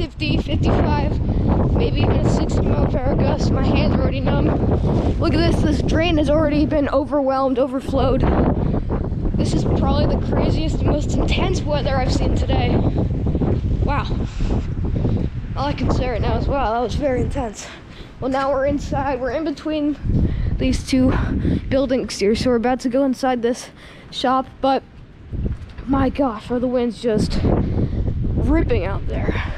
50, 55, maybe even a 60-mile-per-hour gust. My hands are already numb. Look at this drain has already been overwhelmed, overflowed. This is probably the craziest and most intense weather I've seen today. Wow. All I can say right now is, wow, that was very intense. Well, now we're inside. We're in between these two buildings here, so we're about to go inside this shop, but my gosh, are the winds just ripping out there.